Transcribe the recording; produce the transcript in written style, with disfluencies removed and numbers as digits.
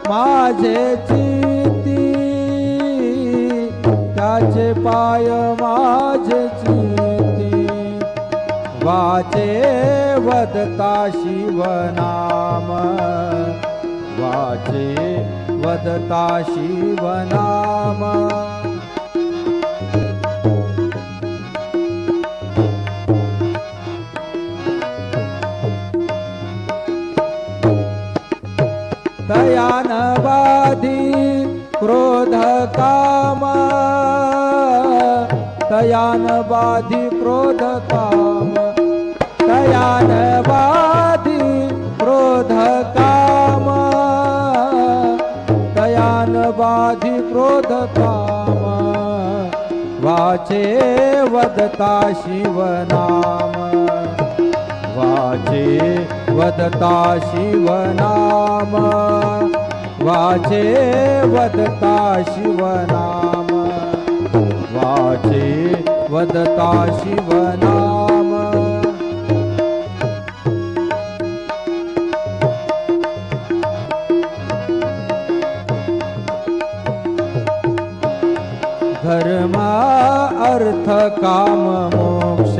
माझे चित्ती त्याचे पाय माझे चित्ती वाचे वदता शिवनाम वाचे वदता शिवनाम तयान बाधी क्रोध काम तयान बाधी क्रोध काम तयान बाधी क्रोध काम तयान बाधी क्रोध काम वाचे वदता शिवनाम वाचे वदता शिवनाम वाचे वदता शिवनाम वाचे वदता शिवनाम धर्म अर्थ काम मोक्ष